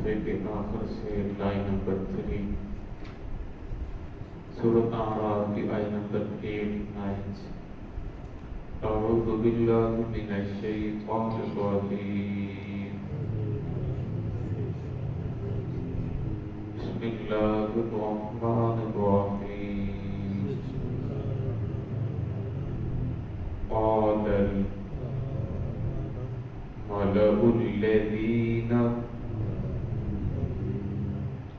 صفحے کے آخر سے لائن نمبر 3 سورۃ اعراف کی آیت نمبر 8-9 سے اعوذ باللہ من الشیطان الرجیم بسم اللہ الرحمن الرحیم قال الملأ الذین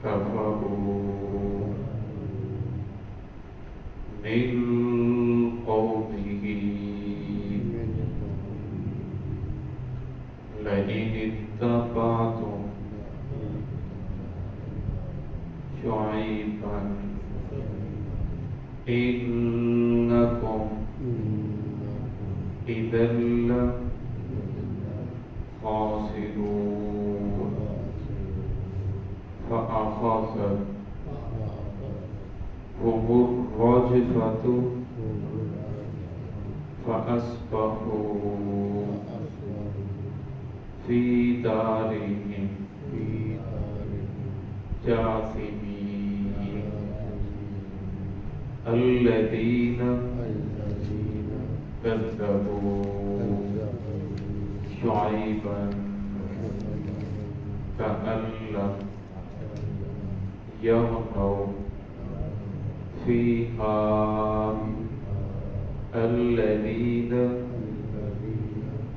كفروا من قومه لئن اتبعتم شعيبا إنكم إذا لخاسرون فأخذتهم الرجفة فأصبحوا في دارهم جاثمين الذين كذبوا شعيبا كأن لم يغنوا فيها الذين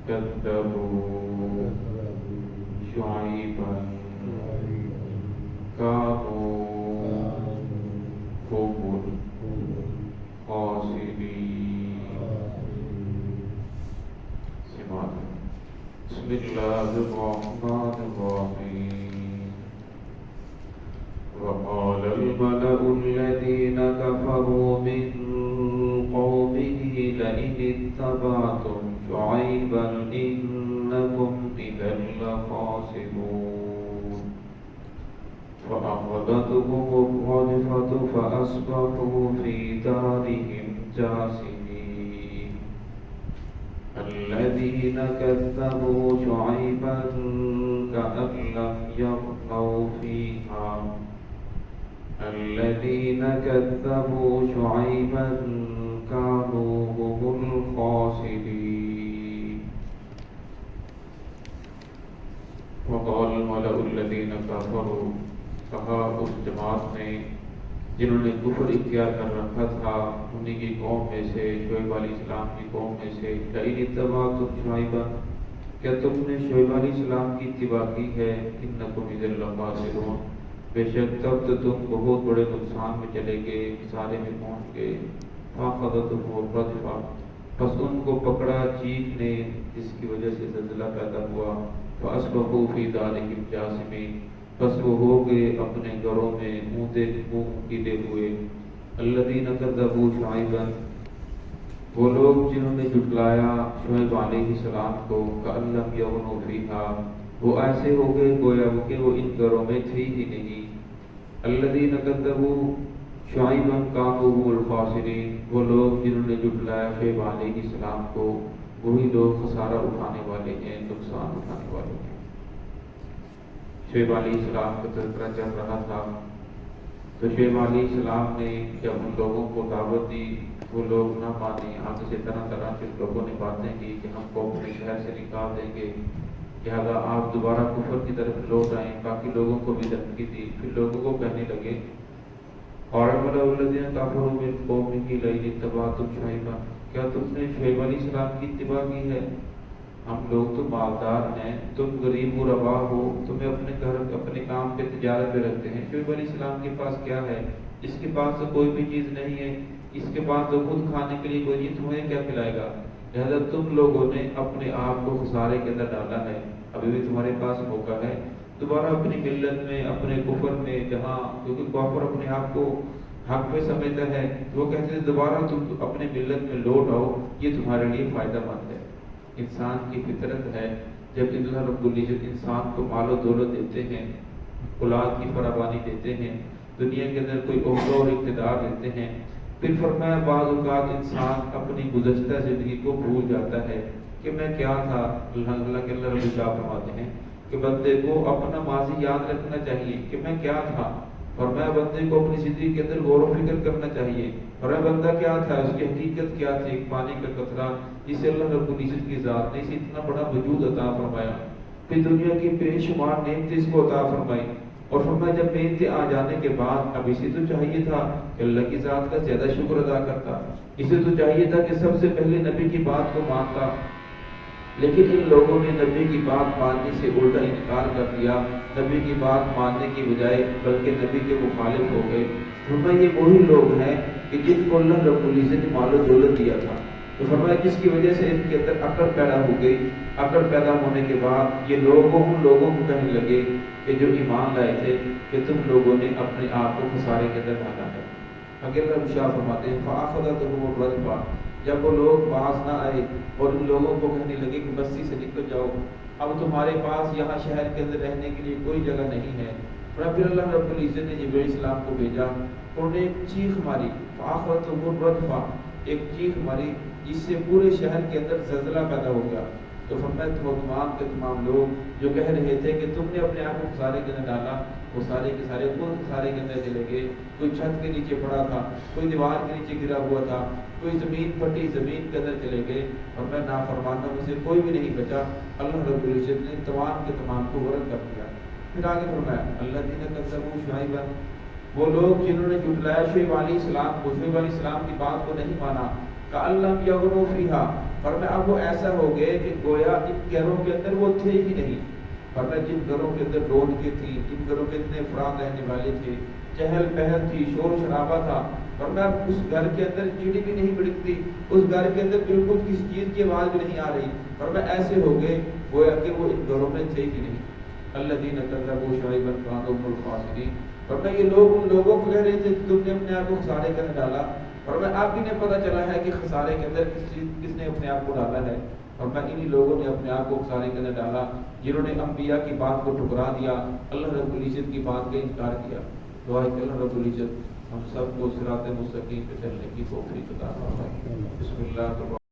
كذبوا شعيبا كانوا هم الخاسرين. بسم الله الرحمن الرحيم. وقال الملأ الذين كفروا من قومه لئن اتبعتم شعيبا إنكم إذا لخاسرون فأخذتهم الرجفة فأصبحوا في دارهم جاثمين الذين كذبوا شعيبا كأن لم يغنوا فيها الذين كذبوا شعيبا كانوا هم الخاسرين. وقال الملأ الذين كفروا کہا اس جماعت نے جنہوں نے کفر اختیار کر رکھا تھا انہی کی قوم میں سے شعیب علیہ السلام کی قوم میں سے لئن اتبعتم شعیبا کیا تم نے شعیب علیہ السلام کی اتباع کی ہے انکم اذا لخاسرون بے شک تب تو تم بہت بڑے نقصان میں چلے گئے خسارے میں پہنچ گئے. فأخذتهم الرجفة پس ان کو پکڑا چیخ نے جس کی وجہ سے زلزلہ پیدا ہوا. فأصبحوا في دارهم جاثمين پس وہ ہو گئے اپنے گھروں میں منہ کیلے ہوئے. الذين كذبوا شعيبا وہ لوگ جنہوں نے جھٹلایا شعیب علیہ السلام کو كأن لم يغنوا فيها وہ ایسے ہو گئے گویا کہ وہ ان گھروں میں تھی ہی نہیں. الذين كذبوا شعيبا كانوا هم الخاسرين وہ لوگ جنہوں نے جھٹلایا شعیب علیہ السلام کو وہی لوگ خسارہ اٹھانے والے ہیں نقصان اٹھانے والے ہیں. شعیب علیہ السلام کا تذکرہ چل رہا تھا تو شعیب علیہ السلام نے جب ان لوگوں کو دعوت دی وہ لوگ نہ مانے. آگے سے طرح طرح کے لوگوں نے باتیں کی کہ ہم کو اپنے شہر سے نکال دیں گے لہٰذا آپ دوبارہ کفر کی طرف لوٹ آئیں. باقی لوگوں کو بھی دھمکی دی. پھر لوگوں کو کہنے لگے اور الملأ الذین کفروا من قومه لئن اتبعتم شعیبا کیا تم نے شعیب علیہ السلام کی اتباع کی ہے. ہم لوگ تو مالدار ہیں تم غریب و روا ہو تمہیں اپنے گھر اپنے کام پہ تجارت پہ رکھتے ہیں. شعیب علیہ السلام کے پاس کیا ہے اس کے پاس تو کوئی بھی چیز نہیں ہے اس کے پاس تو خود کھانے کے لیے کوئی چیز تمہیں کیا کھلائے گا. لہذا تم لوگوں نے اپنے آپ کو خسارے کے اندر ڈالا ہے. ابھی بھی تمہارے پاس موقع ہے دوبارہ اپنی ملت میں اپنے کفر میں جہاں کیونکہ کافر اپنے آپ کو حق پہ سمجھتا ہے تو وہ کہتے ہیں دوبارہ تم اپنے ملت میں لوٹ آؤ یہ تمہارے لیے فائدہ مند ہے. انسان کی فطرت ہے جب اللہ رب العزت انسان کو مال و دولت دیتے ہیں اولاد کی فراوانی دیتے ہیں دنیا کے اندر کوئی عہدہ اور اقتدار دیتے ہیں پھر فرمایا بعض اوقات انسان اپنی گزشتہ زندگی کو بھول جاتا ہے کہ میں کیا تھا. اللہ کے اللہ رب العزت فرماتے ہیں کہ کہ بندے کو اپنا ماضی یاد رکھنا چاہیے کہ میں کیا تھا، اور میں بندے کو اپنی زندگی کے اندر غور و فکر کرنا چاہیے، اور میں بندہ کیا تھا، اس کی حقیقت کیا تھی، ایک پانی کا قطرہ جسے اللہ رب العزت کی ذات نے اسے اتنا بڑا وجود عطا فرمایا، پھر دنیا کی بے شمار نعمتیں اس کو عطا فرمائی، اور فرمایا جب نعمتیں آ جانے کے بعد اب اسے تو چاہیے تھا کہ اللہ کی ذات کا زیادہ شکر ادا کرتا، اسے تو چاہیے تھا کہ سب سے پہلے نبی کی بات کو مانتا، لیکن ان لوگوں نے نبی کی بات ماننے سے الٹا انکار کر دیا، نبی کی بات ماننے کی بجائے بلکہ نبی کے مخالف ہو گئے۔ فرمایا یہ وہی لوگ ہیں کہ جن کو اللہ رب العزت نے مال و دولت دیا تھا، تو فرمایا جس کی وجہ سے ان کے اندر عقل پیدا ہو گئی، عقل پیدا ہونے کے بعد یہ لوگ ان لوگوں کو کہنے لگے کہ جو ایمان لائے تھے کہ تم لوگوں نے اپنے آپ کو خسارے کے اندر ڈالا ہے۔ اگر رب شاہ فرماتے ہیں فَأَخَذَتْهُمُ الرَّجْفَةُ، جب وہ لوگ پاس نہ آئے اور ان لوگوں کو کہنے لگے کہ بستی سے نکل جاؤ، اب تمہارے پاس یہاں شہر کے اندر رہنے کے لیے کوئی جگہ نہیں ہے، پھر اللہ رب العزت نے جبرائیل السلام کو بھیجا، انہوں نے ایک چیخ ماری، فَأَخَذَتْهُمُ الرَّجْفَةُ، ایک چیخ ماری جس سے پورے شہر کے اندر زلزلہ پیدا ہو گیا۔ تو فرمایا تمام کے تمام لوگ جو کہہ رہے تھے کہ تم نے اپنے آپ کو خسارے کے اندر ڈالا، وہ سارے کے سارے خود خسارے کے اندر چلے گئے، کوئی چھت کے نیچے پڑا تھا، کوئی دیوار کے نیچے گرا ہوا تھا، کوئی زمین پھٹی زمین کے اندر چلے گئے، اور میں نافرمانوں میں سے کوئی بھی نہیں بچا، اللہ رب العزت نے تمام کے تمام کو غرق کر دیا۔ پھر آگے فرمایا الذین کذبوا شعیبا، وہ لوگ جنہوں نے جھٹلایا شعیب علیہ السلام کو، شعیب علیہ السلام کی بات کو نہیں مانا، کأن لم یغنوا فیہا، فرمایا اب وہ ایسا ہو گئے کہ گویا ان گھروں کے اندر وہ تھے ہی نہیں، فرمایا جن گھروں کے اندر رونقیں تھیں، جن گھروں کے اتنے افراد رہنے والے تھے، چہل پہل تھی، شور شرابہ تھا، فرمایا اس گھر کے اندر چڑی بھی نہیں بڑکتی، اس گھر کے اندر بالکل کسی چیز کی آواز بھی نہیں آ رہی، فرمایا ایسے ہو گئے گویا کہ وہ ان گھروں میں تھے ہی نہیں۔ الذین کذبوا شعیبا کانوا هم الخاسرین، فرمایا یہ لوگ ان لوگوں کو کہہ رہے تھے کہ تم نے اپنے آپ کو خسارے کے اندر ڈالا، اور میں آپ ہی نے پتہ چلا ہے کہ خسارے کے اندر کس نے اپنے آپ کو ڈالا ہے، اور میں انہی لوگوں نے اپنے آپ کو خسارے کے اندر ڈالا جنہوں نے انبیاء کی بات کو ٹھکرا دیا، اللہ رب العزت کی بات کا انکار کیا۔ دعا ہے کہ اللہ رب العزت ہم سب کو صراط مستقیم پہ چلنے کی توفیق عطا فرمائے۔ بسم اللہ الرحمن